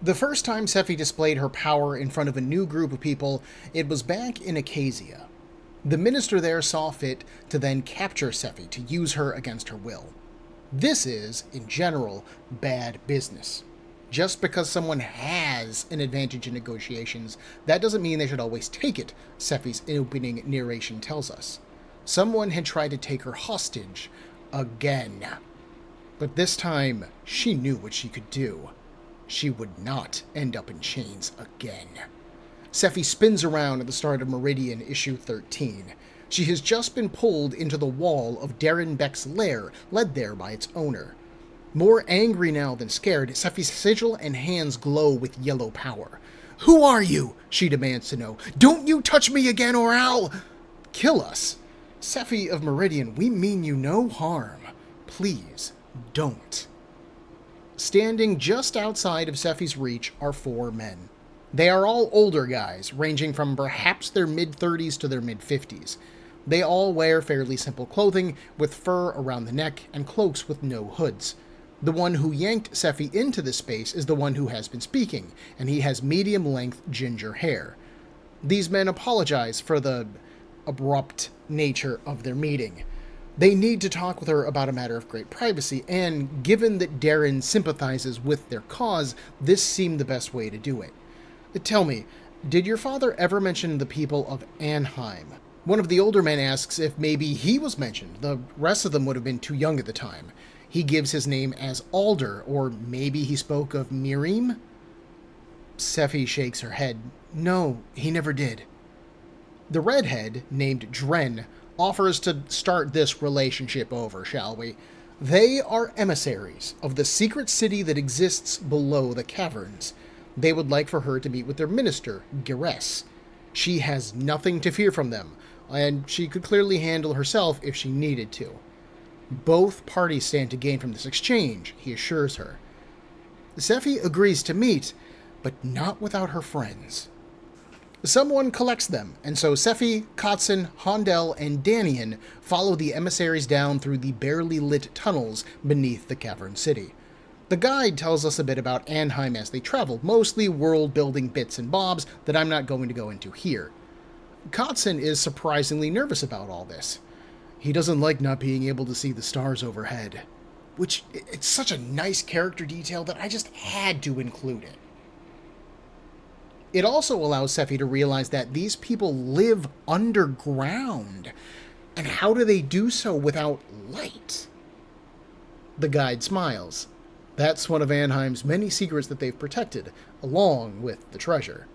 The first time Sephie displayed her power in front of a new group of people, it was back in Acacia. The minister there saw fit to then capture Sephie to use her against her will. This is, in general, bad business. Just because someone has an advantage in negotiations, that doesn't mean they should always take it, Sephie's opening narration tells us. Someone had tried to take her hostage again. But this time, she knew what she could do. She would not end up in chains again. Sephie spins around at the start of Meridian issue 13. She has just been pulled into the wall of Darren Beck's lair, led there by its owner. More angry now than scared, Sephie's sigil and hands glow with yellow power. "Who are you?" she demands to know. "Don't you touch me again or I'll—" "Kill us. Sephie of Meridian, we mean you no harm. Please, don't." Standing just outside of Sephie's reach are 4 men. They are all older guys, ranging from perhaps their mid-30s to their mid-50s. They all wear fairly simple clothing, with fur around the neck and cloaks with no hoods. The one who yanked Sephie into this space is the one who has been speaking, and he has medium-length ginger hair. These men apologize for the abrupt nature of their meeting. They need to talk with her about a matter of great privacy, and given that Darren sympathizes with their cause, this seemed the best way to do it. "Tell me, did your father ever mention the people of Anheim?" One of the older men asks if maybe he was mentioned. The rest of them would have been too young at the time. He gives his name as Alder, or maybe he spoke of Miriam? Sephie shakes her head. "No, he never did." The redhead, named Dren, offers to start this relationship over, shall we? They are emissaries of the secret city that exists below the caverns. They would like for her to meet with their minister, Geras. She has nothing to fear from them, and she could clearly handle herself if she needed to. Both parties stand to gain from this exchange, he assures her. Sephie agrees to meet, but not without her friends. Someone collects them, and so Sephie, Kotzen, Hondel, and Danian follow the emissaries down through the barely lit tunnels beneath the cavern city. The guide tells us a bit about Anheim as they travel, mostly world-building bits and bobs that I'm not going to go into here. Kotzen is surprisingly nervous about all this. He doesn't like not being able to see the stars overhead, which it's such a nice character detail that I just had to include it. It also allows Sephie to realize that these people live underground. And how do they do so without light? The guide smiles. That's one of Anheim's many secrets that they've protected, along with the treasure.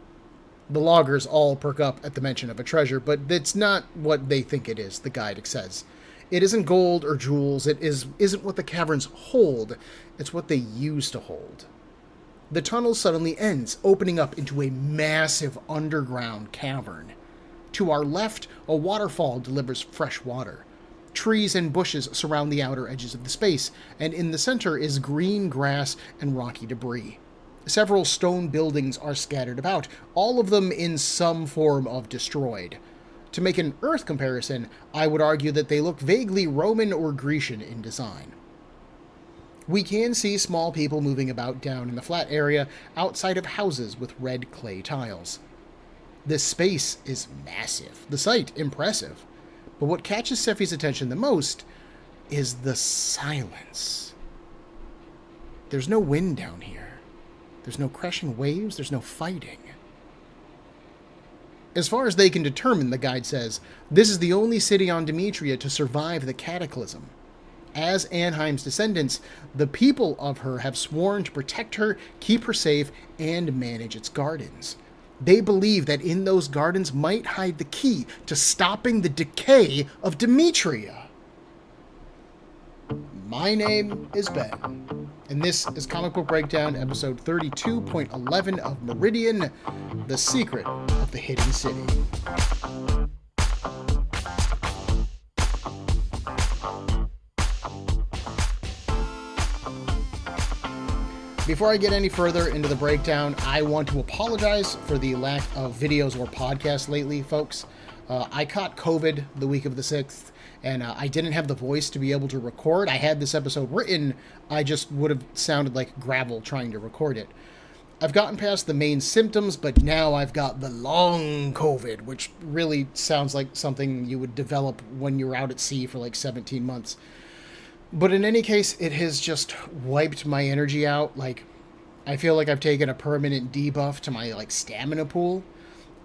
The loggers all perk up at the mention of a treasure, but it's not what they think it is, the guide says. It isn't gold or jewels, it isn't what the caverns hold, it's what they use to hold. The tunnel suddenly ends, opening up into a massive underground cavern. To our left, a waterfall delivers fresh water. Trees and bushes surround the outer edges of the space, and in the center is green grass and rocky debris. Several stone buildings are scattered about, all of them in some form of destroyed. To make an Earth comparison, I would argue that they look vaguely Roman or Grecian in design. We can see small people moving about down in the flat area outside of houses with red clay tiles. This space is massive, the site impressive, but what catches Sephie's attention the most is the silence. There's no wind down here. There's no crashing waves, there's no fighting. As far as they can determine, the guide says, this is the only city on Demetria to survive the cataclysm. As Anheim's descendants, the people of her have sworn to protect her, keep her safe, and manage its gardens. They believe that in those gardens might hide the key to stopping the decay of Demetria. My name is Ben, and this is Comic Book Breakdown, episode 32.11 of Meridian, The Secret of the Hidden City. Before I get any further into the breakdown, I want to apologize for the lack of videos or podcasts lately, folks. I caught COVID the week of the 6th, and I didn't have the voice to be able to record. I had this episode written, I just would have sounded like gravel trying to record it. I've gotten past the main symptoms, but now I've got the long COVID, which really sounds like something you would develop when you're out at sea for like 17 months. But in any case, it has just wiped my energy out. Like, I feel like I've taken a permanent debuff to my, like, stamina pool.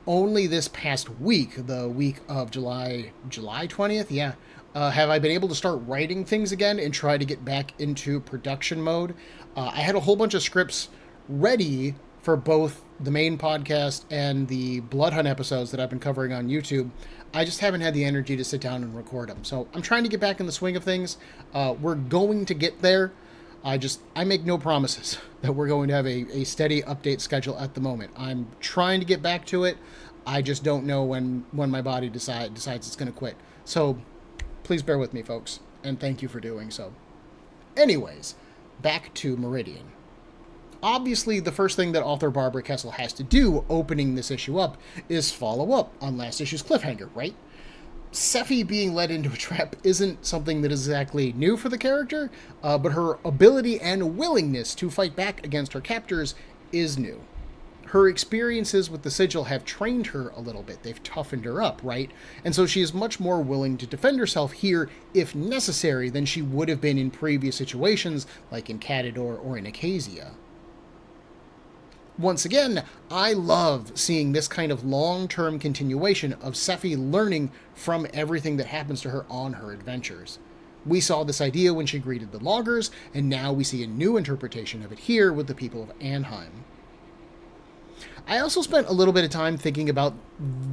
Only this past week, the week of July 20th, yeah, have I been able to start writing things again and try to get back into production mode. I had a whole bunch of scripts ready for both the main podcast and the Blood Hunt episodes that I've been covering on YouTube. I just haven't had the energy to sit down and record them. So I'm trying to get back in the swing of things. We're going to get there. I make no promises that we're going to have a steady update schedule at the moment. I'm trying to get back to it. I just don't know when my body decides it's going to quit. So please bear with me, folks, and thank you for doing so. Anyways, back to Meridian. Obviously, the first thing that author Barbara Kessel has to do opening this issue up is follow up on last issue's cliffhanger, right? Sephie being led into a trap isn't something that is exactly new for the character, but her ability and willingness to fight back against her captors is new. Her experiences with the Sigil have trained her a little bit. They've toughened her up, right? And so she is much more willing to defend herself here, if necessary, than she would have been in previous situations, like in Catador or in Acacia. Once again, I love seeing this kind of long-term continuation of Sephie learning from everything that happens to her on her adventures. We saw this idea when she greeted the loggers, and now we see a new interpretation of it here with the people of Anheim. I also spent a little bit of time thinking about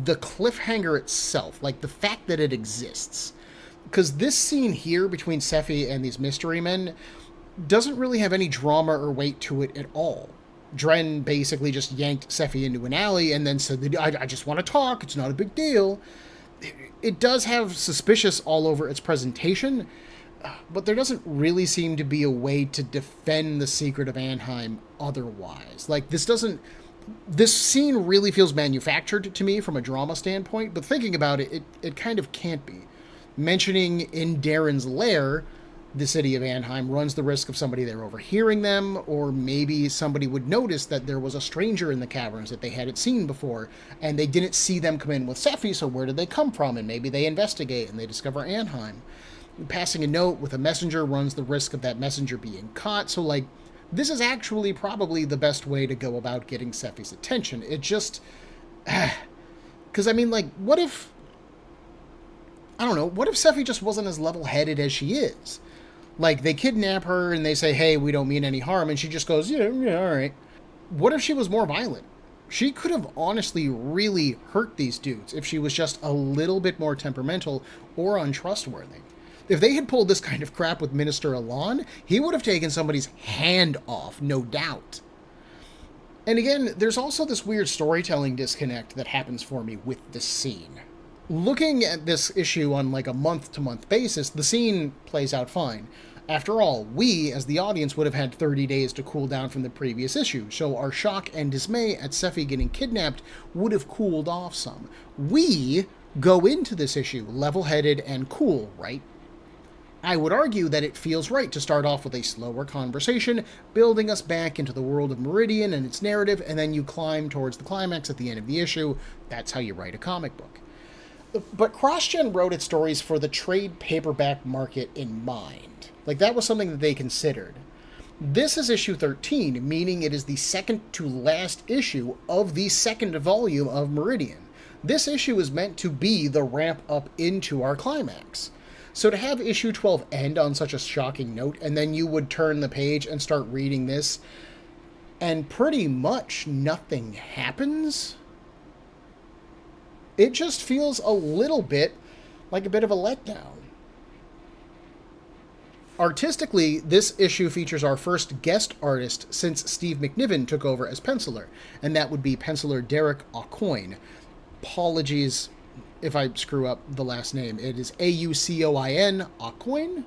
the cliffhanger itself, like the fact that it exists. Because this scene here between Sephie and these mystery men doesn't really have any drama or weight to it at all. Dren basically just yanked Sephie into an alley and then said, I just want to talk, it's not a big deal. It does have suspicious all over its presentation, but there doesn't really seem to be a way to defend the secret of Anheim otherwise. Like, this scene really feels manufactured to me from a drama standpoint, but thinking about it, it kind of can't be. Mentioning in Darren's lair, the city of Anheim runs the risk of somebody there overhearing them, or maybe somebody would notice that there was a stranger in the caverns that they hadn't seen before, and they didn't see them come in with Sephie, so where did they come from? And maybe they investigate and they discover Anheim. Passing a note with a messenger runs the risk of that messenger being caught, so, like, this is actually probably the best way to go about getting Sephie's attention. It just... Because, I mean, like, what if Sephie just wasn't as level-headed as she is? Like, they kidnap her and they say, hey, we don't mean any harm, and she just goes, yeah, all right. What if she was more violent? She could have honestly really hurt these dudes if she was just a little bit more temperamental or untrustworthy. If they had pulled this kind of crap with Minister Alon, he would have taken somebody's hand off, no doubt. And again, there's also this weird storytelling disconnect that happens for me with this scene. Looking at this issue on like a month-to-month basis, the scene plays out fine. After all, we, as the audience, would have had 30 days to cool down from the previous issue, so our shock and dismay at Sephie getting kidnapped would have cooled off some. We go into this issue level-headed and cool, right? I would argue that it feels right to start off with a slower conversation, building us back into the world of Meridian and its narrative, and then you climb towards the climax at the end of the issue. That's how you write a comic book. But CrossGen wrote its stories for the trade paperback market in mind. Like, that was something that they considered. This is issue 13, meaning it is the second to last issue of the second volume of Meridian. This issue is meant to be the ramp up into our climax. So to have issue 12 end on such a shocking note, and then you would turn the page and start reading this, and pretty much nothing happens, it just feels a little bit like a bit of a letdown. Artistically, this issue features our first guest artist since Steve McNiven took over as penciler, and that would be penciler Derec Aucoin. Apologies if I screw up the last name. It is Aucoin, Aucoin?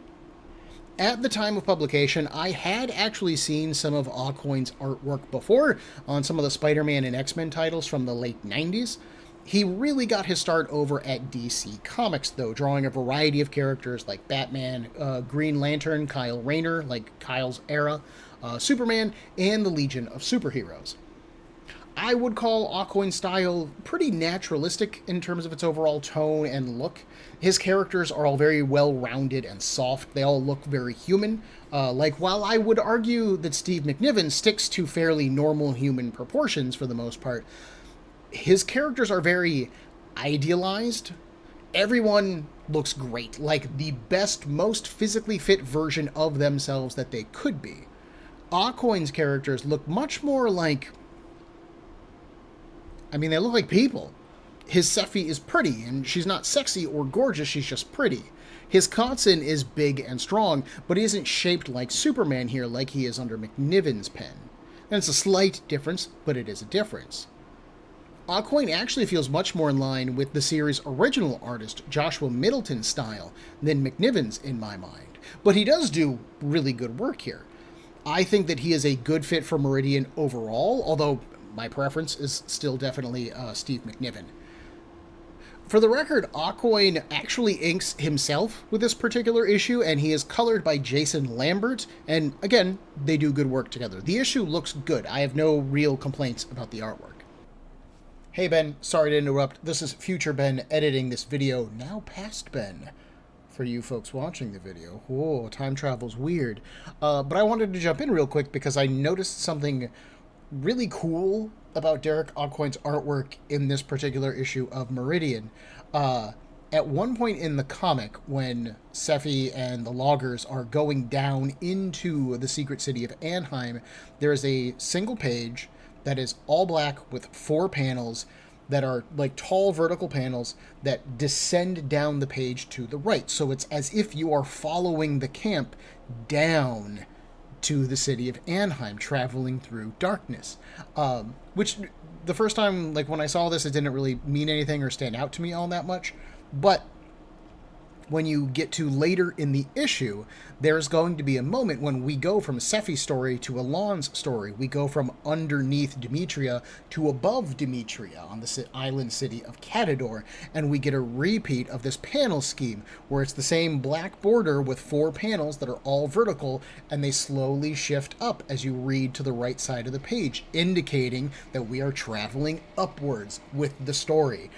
At the time of publication, I had actually seen some of Aucoin's artwork before on some of the Spider-Man and X-Men titles from the late 90s. He really got his start over at DC Comics, though, drawing a variety of characters like Batman, Green Lantern, Kyle Rayner, like Kyle's era, Superman, and the Legion of Superheroes. I would call Aucoin's style pretty naturalistic in terms of its overall tone and look. His characters are all very well-rounded and soft. They all look very human. While I would argue that Steve McNiven sticks to fairly normal human proportions for the most part, his characters are very idealized. Everyone looks great, like the best, most physically fit version of themselves that they could be. Aucoin's characters look much more like... they look like people. His Sephie is pretty, and she's not sexy or gorgeous, she's just pretty. His Kotzin is big and strong, but he isn't shaped like Superman here like he is under McNiven's pen. And it's a slight difference, but it is a difference. Aucoin actually feels much more in line with the series' original artist, Joshua Middleton's style, than McNiven's in my mind. But he does do really good work here. I think that he is a good fit for Meridian overall, although my preference is still definitely Steve McNiven. For the record, Aucoin actually inks himself with this particular issue, and he is colored by Jason Lambert, and again, they do good work together. The issue looks good. I have no real complaints about the artwork. Hey Ben, sorry to interrupt. This is future Ben editing this video, now past Ben, for you folks watching the video. Whoa, time travel's weird. But I wanted to jump in real quick because I noticed something really cool about Derec Aucoin's artwork in this particular issue of Meridian. At one point in the comic, when Sephie and the loggers are going down into the secret city of Anheim, there is a single page that is all black with 4 panels that are like tall vertical panels that descend down the page to the right. So it's as if you are following the camp down to the city of Anheim, traveling through darkness. Which the first time, when I saw this, it didn't really mean anything or stand out to me all that much. But when you get to later in the issue, there's going to be a moment when we go from Sephie's story to Alon's story. We go from underneath Demetria to above Demetria on the island city of Catador, and we get a repeat of this panel scheme where it's the same black border with 4 panels that are all vertical, and they slowly shift up as you read to the right side of the page, indicating that we are traveling upwards with the story.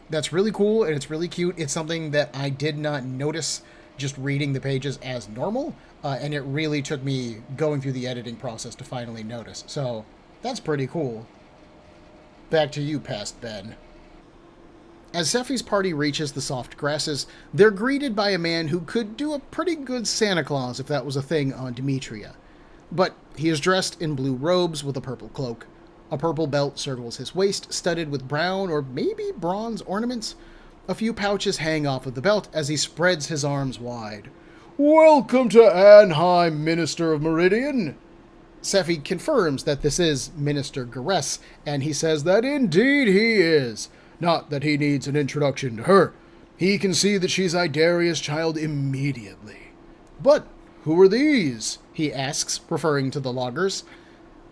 That's really cool, and it's really cute. It's something that I did not notice just reading the pages as normal, and it really took me going through the editing process to finally notice. So, that's pretty cool. Back to you, past Ben. As Sephie's party reaches the soft grasses, they're greeted by a man who could do a pretty good Santa Claus if that was a thing on Demetria. But he is dressed in blue robes with a purple cloak. A purple belt circles his waist, studded with brown or maybe bronze ornaments. A few pouches hang off of the belt as he spreads his arms wide. "Welcome to Anheim, Minister of Meridian." Sephie confirms that this is Minister Garess, and he says that indeed he is. Not that he needs an introduction to her. He can see that she's Idaria's child immediately. "But who are these?" he asks, referring to the loggers.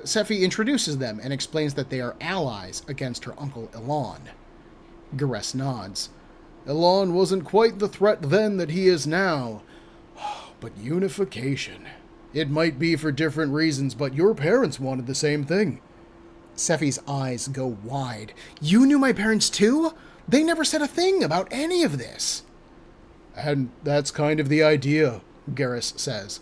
Sephie introduces them and explains that they are allies against her uncle Elon. Garess nods. "Elon wasn't quite the threat then that he is now. But unification. It might be for different reasons, but your parents wanted the same thing." Sephie's eyes go wide. "You knew my parents too? They never said a thing about any of this." "And that's kind of the idea," Garess says.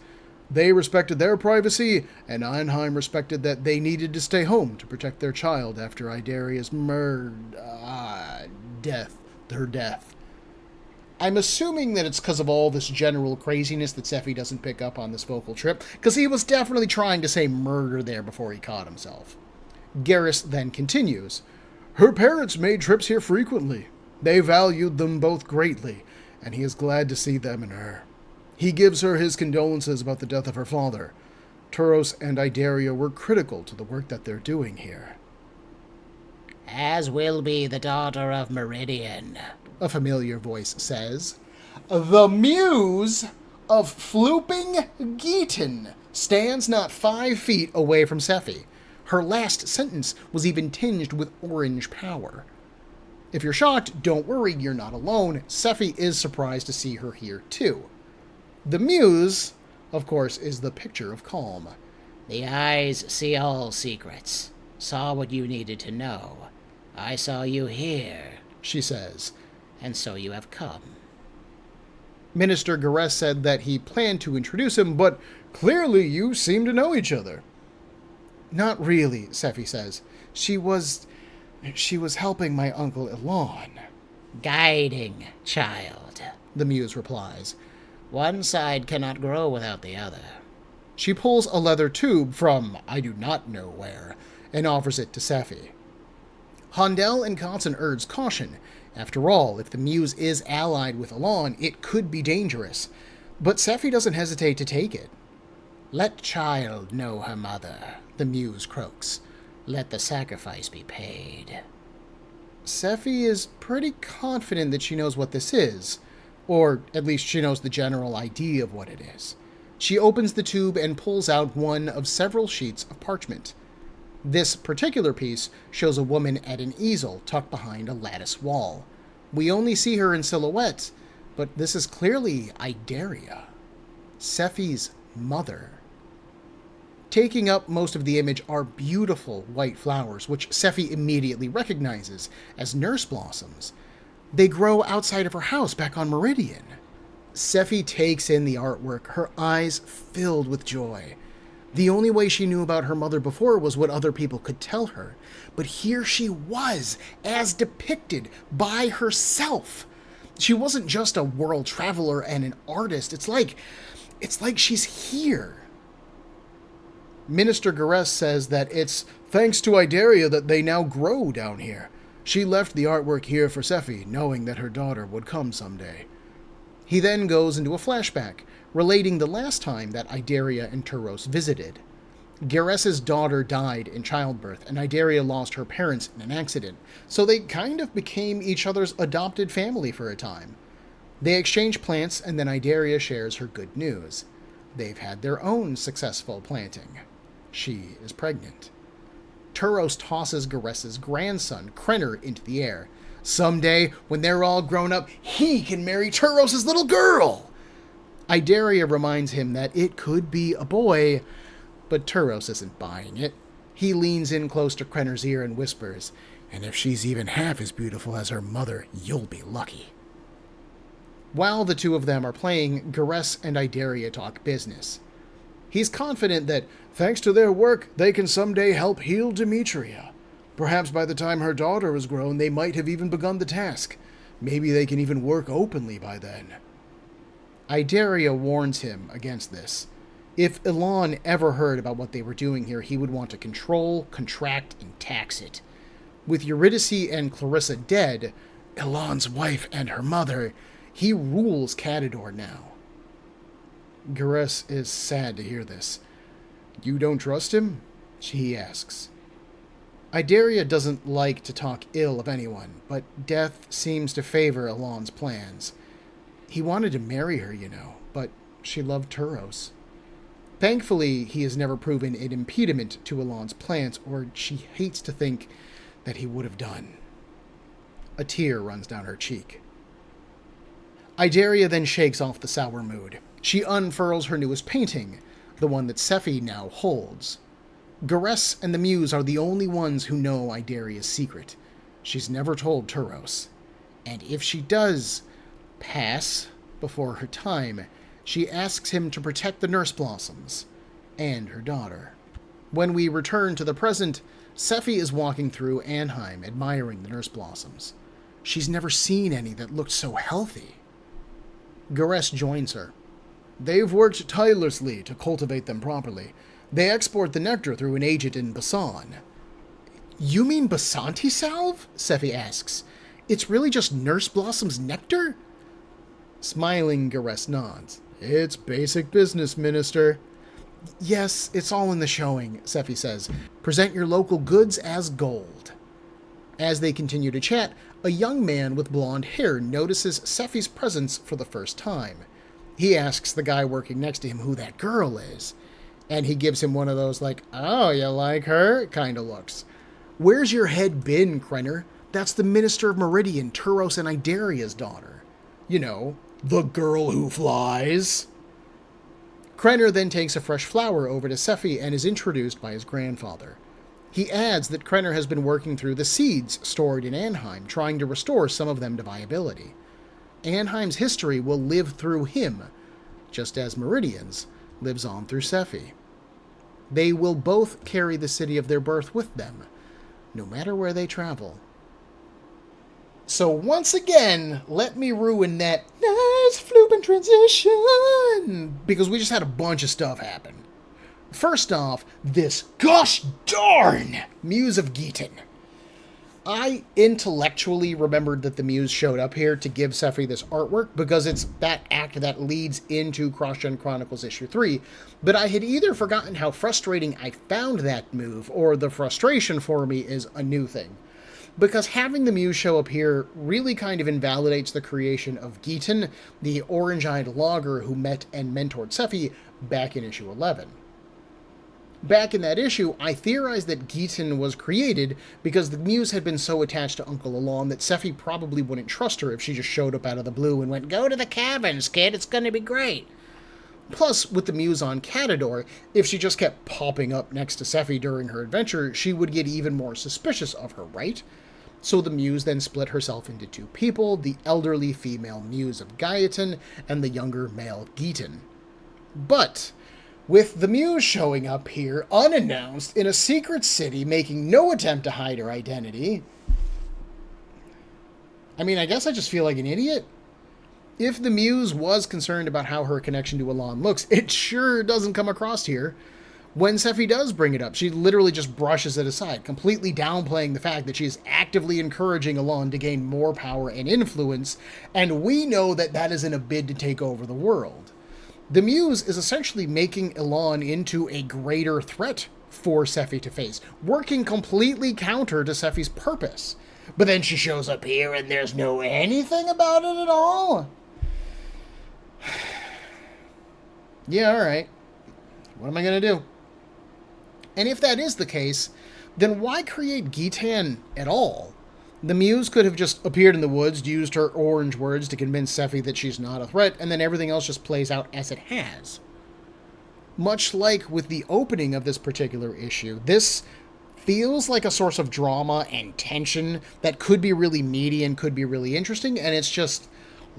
"They respected their privacy, and Anheim respected that they needed to stay home to protect their child after Idaria's death. I'm assuming that it's because of all this general craziness that Sephie doesn't pick up on this vocal trip, because he was definitely trying to say murder there before he caught himself. Garess then continues. "Her parents made trips here frequently. They valued them both greatly, and he is glad to see them in her. He gives her his condolences about the death of her father. Turos and Idaria were critical to the work that they're doing here." "As will be the daughter of Meridian," a familiar voice says. The muse of Flooping Geaton stands not 5 feet away from Sephie. Her last sentence was even tinged with orange power. If you're shocked, don't worry, you're not alone. Sephie is surprised to see her here too. The muse, of course, is the picture of calm. "The eyes see all secrets. saw what you needed to know. I saw you here, she says. and so you have come. Minister Garess said that he planned to introduce him, but clearly you seem to know each other. Not really, Sephie says. She was helping my uncle Elon. Guiding, child, The muse replies. one side cannot grow without the other. She pulls a leather tube from I do not know where and offers it to Sephie. Hondel and Kotson urge caution. After all, if the muse is allied with Elon, it could be dangerous. But Sephie doesn't hesitate to take it. Let child know her mother, the muse croaks. Let the sacrifice be paid. Sephie is pretty confident that she knows what this is, or at least she knows the general idea of what it is. She opens the tube and pulls out one of several sheets of parchment. This particular piece shows a woman at an easel tucked behind a lattice wall. We only see her in silhouette, but this is clearly Idaria, Sephie's mother. Taking up most of the image are beautiful white flowers, which Sephie immediately recognizes as nurse blossoms. They grow outside of her house back on Meridian. Sephie takes in the artwork, her eyes filled with joy. The only way she knew about her mother before was what other people could tell her. But here she was, as depicted by herself. She wasn't just a world traveler and an artist. It's like she's here. Minister Garess says that it's thanks to Idaria that they now grow down here. She left the artwork here for Sephie, knowing that her daughter would come someday. He then goes into a flashback, relating the last time that Idaria and Turos visited. Garess's daughter died in childbirth, and Idaria lost her parents in an accident, so they kind of became each other's adopted family for a time. They exchange plants, and then Idaria shares her good news. They've had their own successful planting. She is pregnant. Turos tosses Garess's grandson, Krenner, into the air. Someday, when they're all grown up, he can marry Turos' little girl! Idaria reminds him that it could be a boy, but Turos isn't buying it. He leans in close to Krenner's ear and whispers, "And if she's even half as beautiful as her mother, you'll be lucky." While the two of them are playing, Garess and Idaria talk business. He's confident that, thanks to their work, they can someday help heal Demetria. Perhaps by the time her daughter is grown, they might have even begun the task. Maybe they can even work openly by then. Idaria warns him against this. If Elon ever heard about what they were doing here, he would want to control, contract, and tax it. With Eurydice and Clarissa dead, Elon's wife and her mother, he rules Catador now. Garess is sad to hear this. "You don't trust him?" he asks. Idaria doesn't like to talk ill of anyone, but death seems to favor Elon's plans. He wanted to marry her, but she loved Turos. Thankfully, he has never proven an impediment to Elon's plans, or she hates to think that he would have done. A tear runs down her cheek. Idaria then shakes off the sour mood. She unfurls her newest painting, the one that Sephie now holds. Garess and the Muse are the only ones who know Idaria's secret. She's never told Turos. And if she does pass before her time, she asks him to protect the nurse blossoms and her daughter. When we return to the present, Sephie is walking through Anheim, admiring the nurse blossoms. She's never seen any that looked so healthy. Garess joins her. "They've worked tirelessly to cultivate them properly. They export the nectar through an agent in Basan." "You mean Basanti salve?" Sephie asks. "It's really just nurse blossom's nectar?" Smiling, Garess nods. "It's basic business, Minister." "Yes, it's all in the showing," Sephie says. "Present your local goods as gold." As they continue to chat, a young man with blonde hair notices Sephie's presence for the first time. He asks the guy working next to him who that girl is, and he gives him one of those "oh, you like her?" kind of looks. "Where's your head been, Krenner? That's the Minister of Meridian, Turos and Idaria's daughter. The girl who flies." Krenner then takes a fresh flower over to Sephie and is introduced by his grandfather. He adds that Krenner has been working through the seeds stored in Anheim, trying to restore some of them to viability. Anheim's history will live through him, just as Meridian's lives on through Sephie. They will both carry the city of their birth with them, no matter where they travel. So once again, let me ruin that nice flooping transition, because we just had a bunch of stuff happen. First off, this gosh darn Muse of Geaton. I intellectually remembered that the Muse showed up here to give Sephie this artwork because it's that act that leads into CrossGen Chronicles issue 3, but I had either forgotten how frustrating I found that move, or the frustration for me is a new thing. Because having the Muse show up here really kind of invalidates the creation of Geaton, the orange-eyed logger who met and mentored Sephie back in issue 11. Back in that issue, I theorized that Geaton was created because the Muse had been so attached to Uncle Alon that Sephie probably wouldn't trust her if she just showed up out of the blue and went, "Go to the caverns, kid, it's gonna be great." Plus, with the Muse on Catador, if she just kept popping up next to Sephie during her adventure, she would get even more suspicious of her, right? So the Muse then split herself into two people, the elderly female Muse of Gaetan and the younger male Geaton. But with the Muse showing up here unannounced in a secret city, making no attempt to hide her identity, I mean, I guess I just feel like an idiot. If the Muse was concerned about how her connection to Alon looks, it sure doesn't come across here. When Sephie does bring it up, she literally just brushes it aside, completely downplaying the fact that she is actively encouraging Alon to gain more power and influence, and we know that that is in a bid to take over the world. The Muse is essentially making Alon into a greater threat for Sephie to face, working completely counter to Sephie's purpose. But then she shows up here and there's no anything about it at all? Yeah, alright. What am I going to do? And if that is the case, then why create Geaton at all? The Muse could have just appeared in the woods, used her orange words to convince Sephie that she's not a threat, and then everything else just plays out as it has. Much like with the opening of this particular issue, this feels like a source of drama and tension that could be really meaty and could be really interesting, and it's just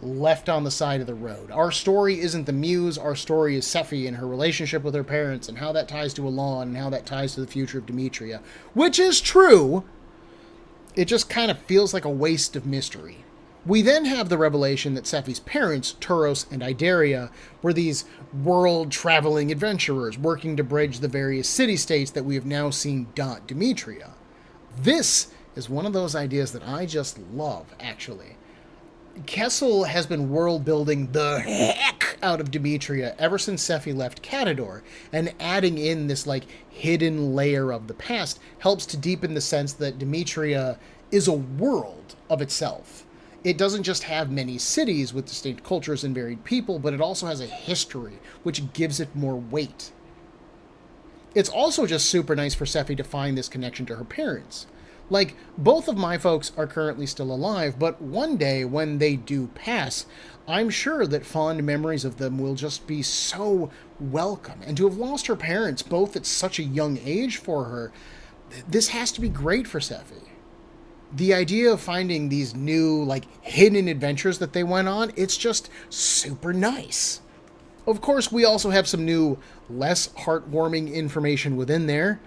left on the side of the road. Our story isn't the Muse, our story is Sephie and her relationship with her parents, and how that ties to Alon, and how that ties to the future of Demetria. Which is true! It just kind of feels like a waste of mystery. We then have the revelation that Sephie's parents, Turos and Idaria, were these world-traveling adventurers working to bridge the various city-states that we have now seen dot Demetria. This is one of those ideas that I just love, actually. Kessel has been world-building the heck out of Demetria ever since Sephie left Catador, and adding in this, hidden layer of the past helps to deepen the sense that Demetria is a world of itself. It doesn't just have many cities with distinct cultures and varied people, but it also has a history, which gives it more weight. It's also just super nice for Sephie to find this connection to her parents. Both of my folks are currently still alive, but one day when they do pass, I'm sure that fond memories of them will just be so welcome. And to have lost her parents both at such a young age for her, this has to be great for Sephie. The idea of finding these new, hidden adventures that they went on, it's just super nice. Of course, we also have some new, less heartwarming information within there.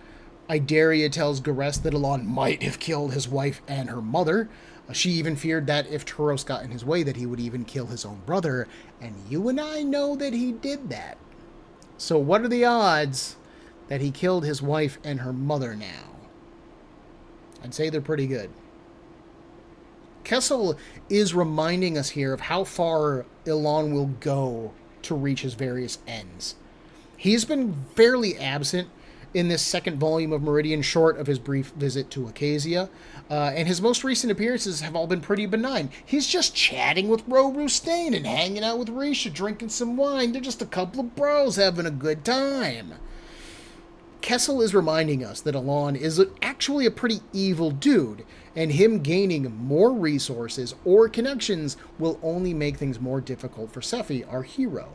Idaria tells Garest that Alon might have killed his wife and her mother. She even feared that if Turos got in his way, that he would even kill his own brother. And you and I know that he did that. So what are the odds that he killed his wife and her mother now? I'd say they're pretty good. Kessel is reminding us here of how far Alon will go to reach his various ends. He's been fairly absent in this second volume of Meridian, short of his brief visit to Acacia, and his most recent appearances have all been pretty benign. He's just chatting with Ro Rustain and hanging out with Risha, drinking some wine. They're just a couple of bros having a good time. Kessel is reminding us that Alon is actually a pretty evil dude, and him gaining more resources or connections will only make things more difficult for Sephie, our hero.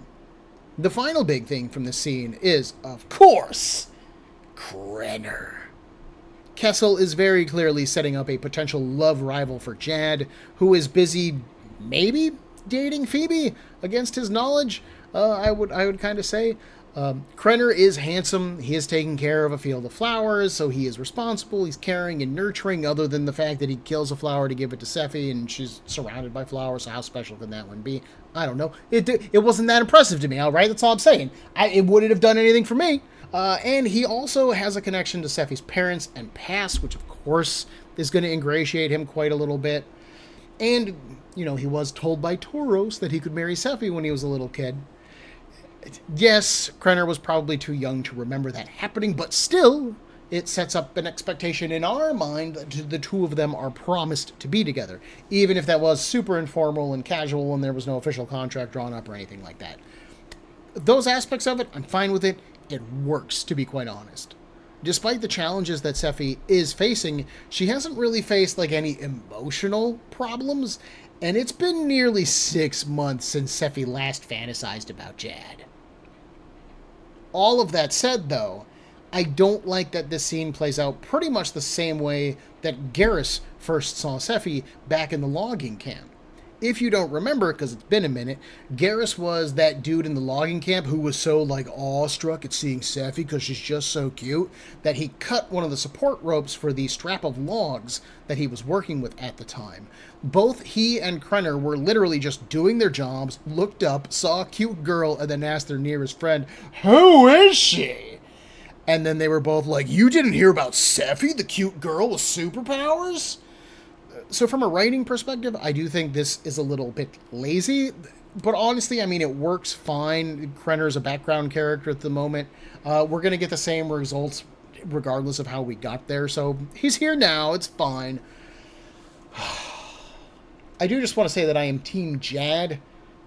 The final big thing from this scene is, of course, Krenner. Kessel is very clearly setting up a potential love rival for Jad, who is busy, maybe, dating Phoebe against his knowledge. I would kind of say. Krenner is handsome. He is taking care of a field of flowers, so he is responsible. He's caring and nurturing, other than the fact that he kills a flower to give it to Sephie, and she's surrounded by flowers, so how special can that one be? I don't know. It wasn't that impressive to me, all right? That's all I'm saying. It wouldn't have done anything for me. And he also has a connection to Sephie's parents and past, which, of course, is going to ingratiate him quite a little bit. And, he was told by Tauros that he could marry Sephie when he was a little kid. Yes, Krenner was probably too young to remember that happening, but still, it sets up an expectation in our mind that the two of them are promised to be together, even if that was super informal and casual and there was no official contract drawn up or anything like that. Those aspects of it, I'm fine with it. It works, to be quite honest. Despite the challenges that Sephie is facing, she hasn't really faced any emotional problems, and it's been nearly 6 months since Sephie last fantasized about Jad. All of that said, though, I don't like that this scene plays out pretty much the same way that Garrus first saw Sephie back in the logging camp. If you don't remember, because it's been a minute, Garrus was that dude in the logging camp who was so, awestruck at seeing Sephie because she's just so cute, that he cut one of the support ropes for the strap of logs that he was working with at the time. Both he and Krenner were literally just doing their jobs, looked up, saw a cute girl, and then asked their nearest friend, "Who is she?" And then they were both like, "You didn't hear about Sephie, the cute girl with superpowers?" So from a writing perspective, I do think this is a little bit lazy. But honestly, it works fine. Krenner's a background character at the moment. We're going to get the same results regardless of how we got there. So he's here now. It's fine. I do just want to say that I am Team Jad.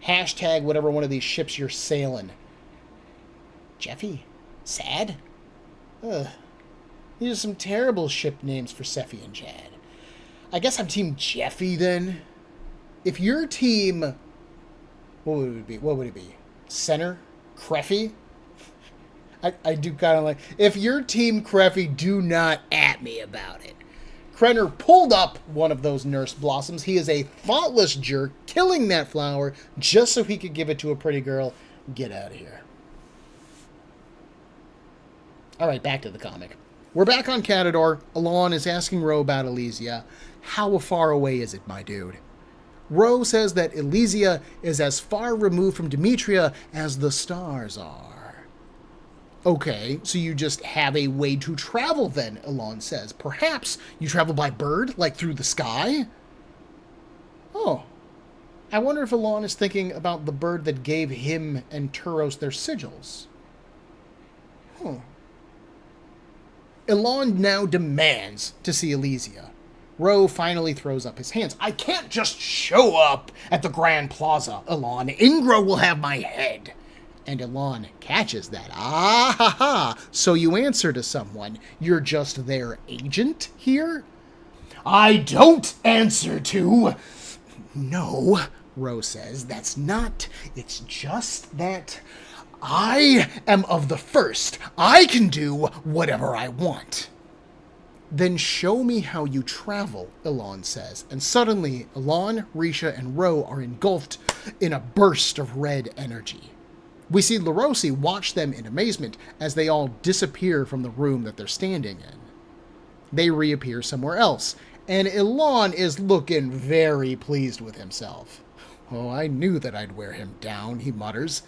Hashtag whatever one of these ships you're sailing. Jeffy? Sad? Ugh. These are some terrible ship names for Sephie and Jad. I guess I'm Team Jeffy then. If your team, what would it be? What would it be? Center? Creffy? I do kind of like, if your Team Creffy, do not at me about it. Krenner pulled up one of those nurse blossoms. He is a thoughtless jerk, killing that flower just so he could give it to a pretty girl. Get out of here. All right, back to the comic. We're back on Catador. Alon is asking Ro about Elysia. How far away is it, my dude? Ro says that Elysia is as far removed from Demetria as the stars are. Okay, so you just have a way to travel then, Alon says. Perhaps you travel by bird, through the sky? Oh. I wonder if Alon is thinking about the bird that gave him and Tauros their sigils. Alon now demands to see Elysia. Ro finally throws up his hands. I can't just show up at the Grand Plaza, Alon. Ingro will have my head. And Alon catches that. Ah ha ha. So you answer to someone. You're just their agent here? I don't answer to. No, Ro says. That's not. It's just that I am of the first. I can do whatever I want. Then show me how you travel, Alon says. And suddenly, Alon, Risha, and Ro are engulfed in a burst of red energy. We see LaRossi watch them in amazement as they all disappear from the room that they're standing in. They reappear somewhere else, and Alon is looking very pleased with himself. Oh, I knew that I'd wear him down, he mutters.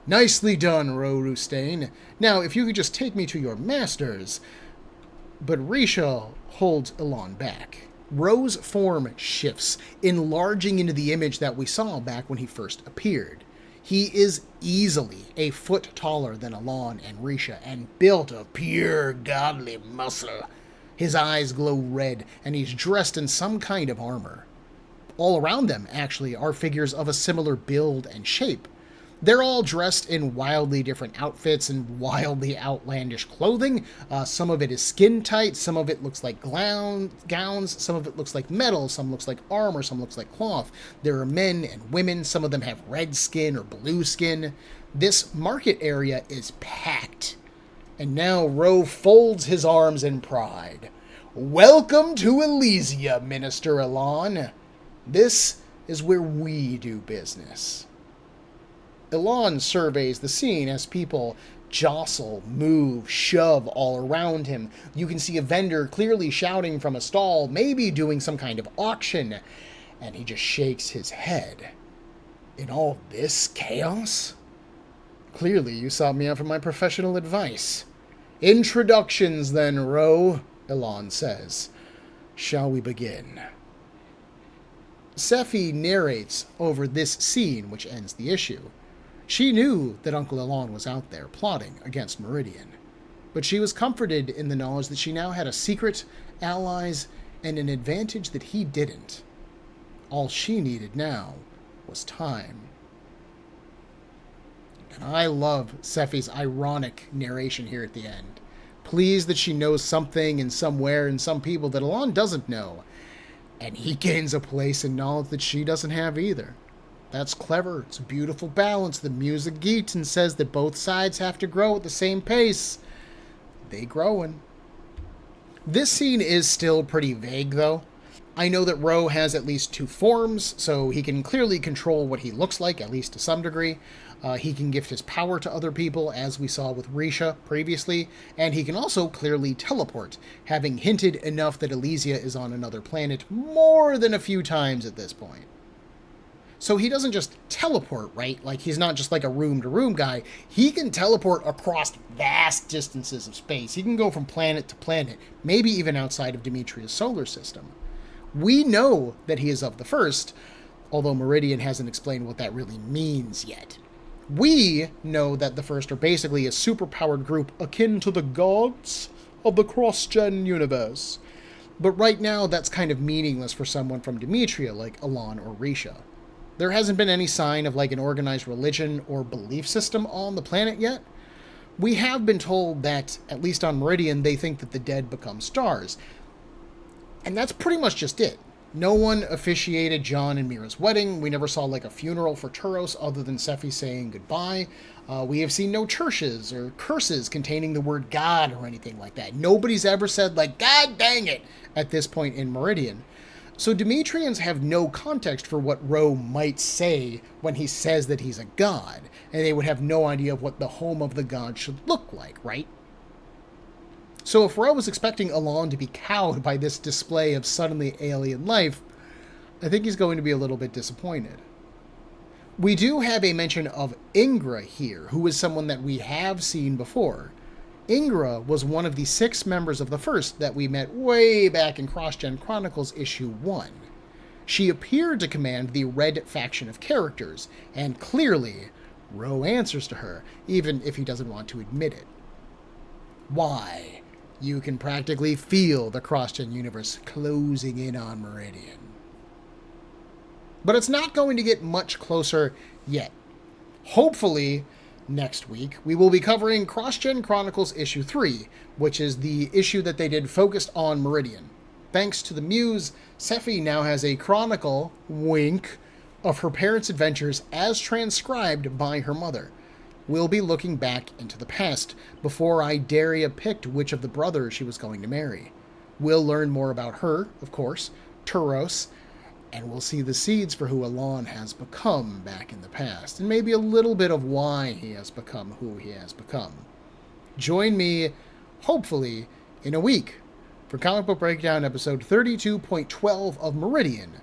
Nicely done, Ro Rustain. Now, if you could just take me to your masters. But Risha holds Alon back. Ro's form shifts, enlarging into the image that we saw back when he first appeared. He is easily a foot taller than Alon and Risha, and built of pure godly muscle. His eyes glow red, and he's dressed in some kind of armor. All around them, actually, are figures of a similar build and shape. They're all dressed in wildly different outfits and wildly outlandish clothing. Some of it is skin tight, some of it looks like gowns, some of it looks like metal, some looks like armor, some looks like cloth. There are men and women, some of them have red skin or blue skin. This market area is packed. And now Ro folds his arms in pride. Welcome to Elysia, Minister Elan. This is where we do business. Elan surveys the scene as people jostle, move, shove all around him. You can see a vendor clearly shouting from a stall, maybe doing some kind of auction, and he just shakes his head. In all this chaos? Clearly you sought me out for my professional advice. Introductions then, Ro, Elan says. Shall we begin? Sephie narrates over this scene, which ends the issue. She knew that Uncle Elan was out there plotting against Meridian, but she was comforted in the knowledge that she now had a secret, allies, and an advantage that he didn't. All she needed now was time. And I love Sephie's ironic narration here at the end. Pleased that she knows something and somewhere and some people that Elan doesn't know, and he gains a place in knowledge that she doesn't have either. That's clever. It's a beautiful balance. The music geets and says that both sides have to grow at the same pace. They growing. This scene is still pretty vague, though. I know that Ro has at least 2 forms, so he can clearly control what he looks like, at least to some degree. He can gift his power to other people, as we saw with Risha previously, and he can also clearly teleport, having hinted enough that Elysia is on another planet more than a few times at this point. So he doesn't just teleport, right? Like, he's not just like a room-to-room guy. He can teleport across vast distances of space. He can go from planet to planet, maybe even outside of Demetria's solar system. We know that he is of the first, although Meridian hasn't explained what that really means yet. We know that the first are basically a superpowered group akin to the gods of the CrossGen universe. But right now, that's kind of meaningless for someone from Demetria like Elan or Risha. There hasn't been any sign of like an organized religion or belief system on the planet yet. We have been told that, at least on Meridian, they think that the dead become stars. And that's pretty much just it. No one officiated John and Mira's wedding. We never saw like a funeral for Turos other than Sephie saying goodbye. We have seen no churches or curses containing the word God or anything like that. Nobody's ever said like, God dang it, at this point in Meridian. So Demetrians have no context for what Ro might say when he says that he's a god, and they would have no idea of what the home of the god should look like, right? So if Ro was expecting Elan to be cowed by this display of suddenly alien life, I think he's going to be a little bit disappointed. We do have a mention of Ingra here, who is someone that we have seen before. Ingra was one of the 6 members of the first that we met way back in CrossGen Chronicles issue 1. She appeared to command the red faction of characters, and clearly, Ro answers to her, even if he doesn't want to admit it. Why? You can practically feel the CrossGen universe closing in on Meridian. But it's not going to get much closer yet. Hopefully, next week, we will be covering CrossGen Chronicles issue 3, which is the issue that they did focused on Meridian. Thanks to the Muse, Sephie now has a chronicle, wink, of her parents' adventures as transcribed by her mother. We'll be looking back into the past, before Idaria picked which of the brothers she was going to marry. We'll learn more about her, of course, Turos, and we'll see the seeds for who Elan has become back in the past, and maybe a little bit of why he has become who he has become. Join me, hopefully, in a week for Comic Book Breakdown episode 32.12 of Meridian,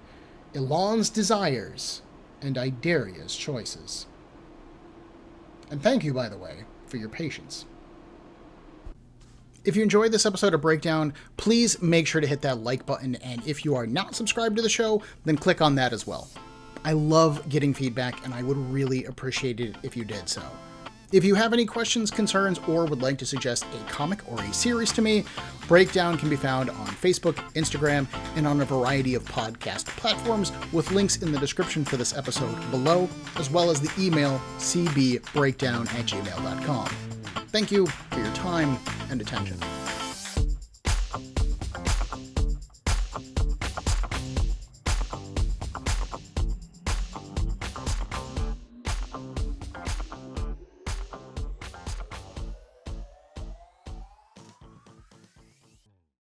Elan's Desires and Idaria's Choices. And thank you, by the way, for your patience. If you enjoyed this episode of Breakdown, please make sure to hit that like button, and if you are not subscribed to the show, then click on that as well. I love getting feedback, and I would really appreciate it if you did so. If you have any questions, concerns, or would like to suggest a comic or a series to me, Breakdown can be found on Facebook, Instagram, and on a variety of podcast platforms, with links in the description for this episode below, as well as the email cbbreakdown@gmail.com. Thank you for your time and attention.